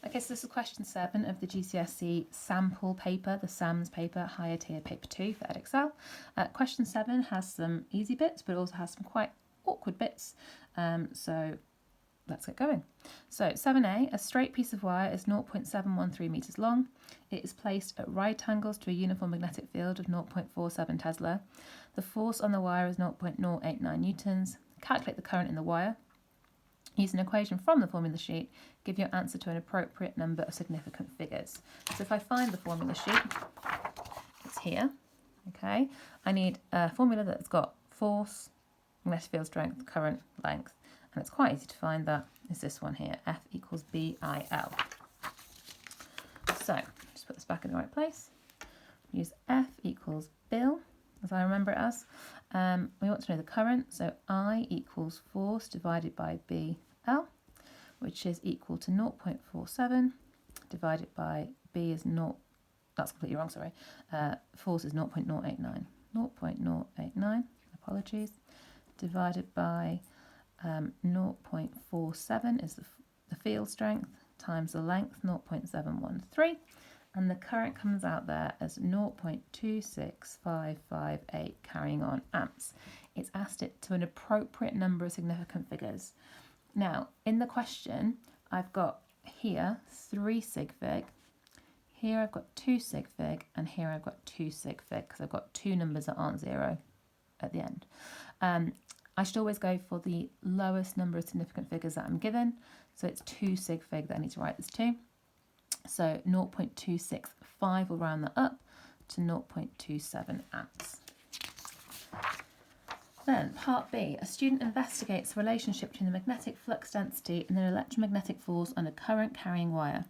Okay, so this is question 7 of the GCSE sample paper, the SAMS paper, higher tier paper 2 for Edexcel. Question 7 has some easy bits, but also has some quite awkward bits. So let's get going. So 7a, a straight piece of wire is 0.713 metres long. It is placed at right angles to a uniform magnetic field of 0.47 Tesla. The force on the wire is 0.089 newtons. Calculate the current in the wire. Use an equation from the formula sheet, give your answer to an appropriate number of significant figures. So if I find the formula sheet, it's here, okay? I need a formula that's got force, magnetic field strength, current, length, and it's quite easy to find that. Is this one here, F equals BIL. So just put this back in the right place. Use F equals Bil, as I remember it as. We want to know the current, so I equals force divided by BL, which is equal to 0.47 divided by B is 0, that's completely wrong, sorry. Force is 0.089. 0.089, apologies, divided by 0.47 is the field strength times the length, 0.713. And the current comes out there as 0.26558 carrying on amps. It's asked it to an appropriate number of significant figures. Now, in the question, I've got here 3 sig fig, here I've got 2 sig fig, and here I've got 2 sig fig, because I've got two numbers that aren't 0 at the end. I should always go for the lowest number of significant figures that I'm given, so it's 2 sig fig that I need to write this to. So 0.265 will round that up to 0.27 amps. Then part B, a student investigates the relationship between the magnetic flux density and the electromagnetic force on a current carrying wire.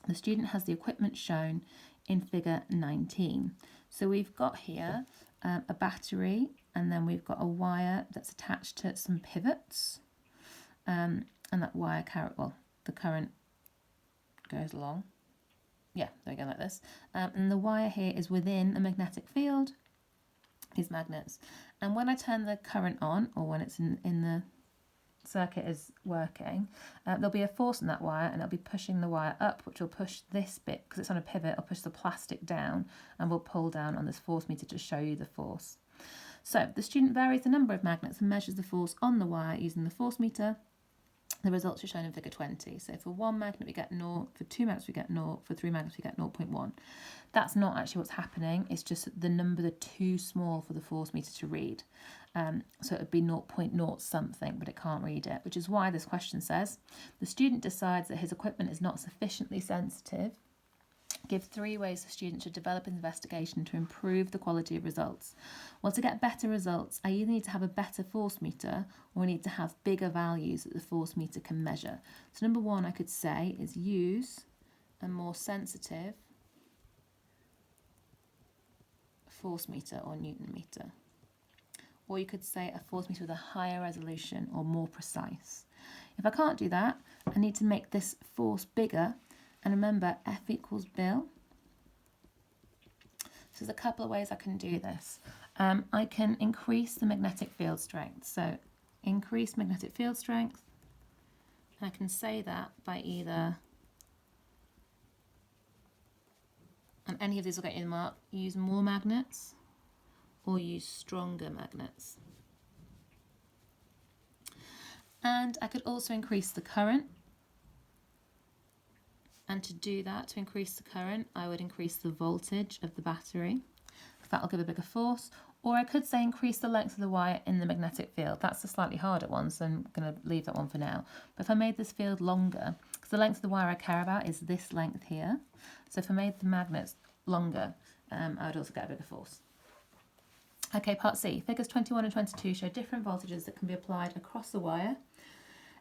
The student has the equipment shown in figure 19. So we've got here a battery, and then we've got a wire that's attached to some pivots, and that wire the current goes along. Yeah, there we go, like this. And the wire here is within a magnetic field, these magnets. And when I turn the current on, or when it's in the circuit is working, there'll be a force in that wire, and it'll be pushing the wire up, which will push this bit, because it's on a pivot, it'll push the plastic down, and will pull down on this force meter to show you the force. So the student varies the number of magnets and measures the force on the wire using the force meter. The results are shown in figure 20. So for one magnet we get 0, for two magnets we get 0, for three magnets we get 0.1. That's not actually what's happening, it's just that the numbers are too small for the force meter to read. So it would be 0.0 something, but it can't read it, which is why this question says, the student decides that his equipment is not sufficiently sensitive. Give 3 ways the student should develop an investigation to improve the quality of results. Well, to get better results, I either need to have a better force meter, or I need to have bigger values that the force meter can measure. So number 1 I could say is use a more sensitive force meter or Newton meter. Or you could say a force meter with a higher resolution or more precise. If I can't do that, I need to make this force bigger. And remember, F equals Bil. So there's a couple of ways I can do this. I can increase the magnetic field strength. So increase magnetic field strength. And I can say that by either, and any of these will get you the mark, use more magnets or use stronger magnets. And I could also increase the current. And to do that, to increase the current, I would increase the voltage of the battery. That'll give a bigger force. Or I could say increase the length of the wire in the magnetic field. That's the slightly harder one, so I'm going to leave that one for now. But if I made this field longer, because the length of the wire I care about is this length here. So if I made the magnets longer, I would also get a bigger force. Okay, part C. Figures 21 and 22 show different voltages that can be applied across the wire.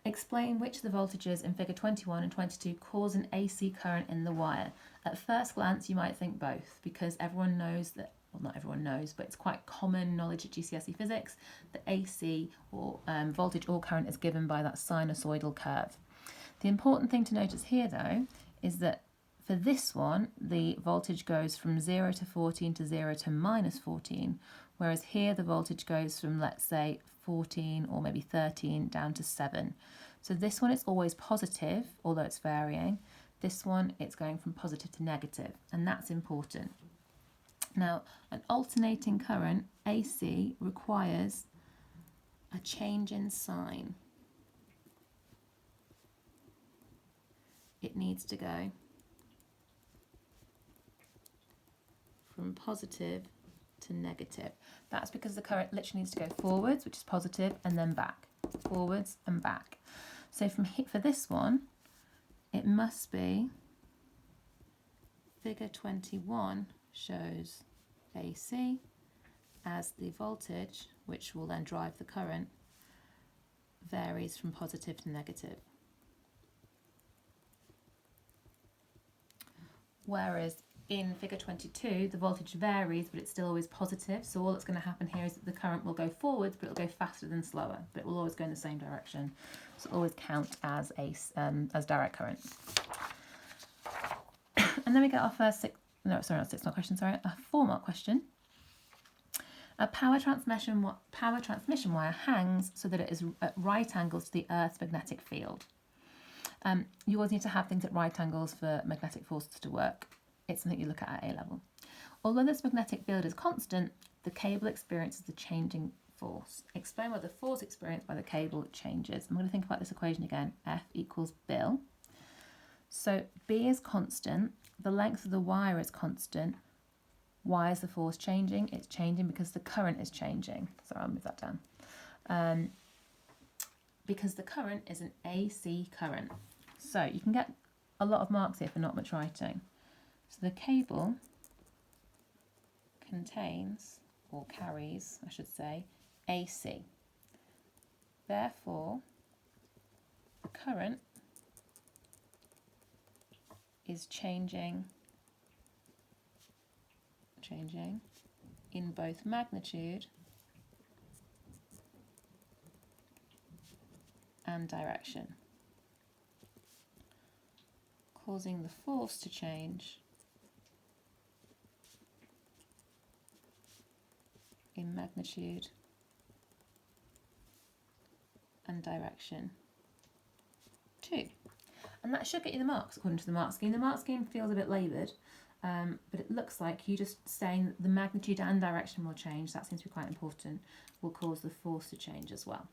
Explain which of the voltages in figure 21 and 22 cause an AC current in the wire. At first glance, you might think both, because everyone knows that, well, not everyone knows, but it's quite common knowledge at GCSE physics that AC, or voltage or current, is given by that sinusoidal curve. The important thing to notice here, though, is that for this one, the voltage goes from 0 to 14 to 0 to minus 14, whereas here the voltage goes from, let's say, 14 or maybe 13 down to 7. So this one is always positive, although it's varying. This one, it's going from positive to negative, and that's important. Now, an alternating current, AC, requires a change in sign. It needs to go from positive to negative. That's because the current literally needs to go forwards, which is positive, and then back, forwards and back. So for this one, it must be, figure 21 shows AC as the voltage, which will then drive the current, varies from positive to negative. Whereas in figure 22, the voltage varies, but it's still always positive. So all that's going to happen here is that the current will go forwards, but it'll go faster than slower, but it will always go in the same direction. So it'll always count as direct current. And then we get our first a 4-mark question. A power transmission wire hangs so that it is at right angles to the Earth's magnetic field. You always need to have things at right angles for magnetic forces to work. It's something you look at A level. Although this magnetic field is constant, the cable experiences the changing force. Explain why the force experienced by the cable changes. I'm going to think about this equation again. F equals Bill. So B is constant. The length of the wire is constant. Why is the force changing? It's changing because the current is changing. So I'll move that down. Because the current is an AC current. So you can get a lot of marks here for not much writing. So the cable contains, or carries, I should say, AC. Therefore, the current is changing in both magnitude and direction, causing the force to change in magnitude and direction too. And that should get you the marks according to the mark scheme. The mark scheme feels a bit laboured, but it looks like you just saying that the magnitude and direction will change, that seems to be quite important, will cause the force to change as well.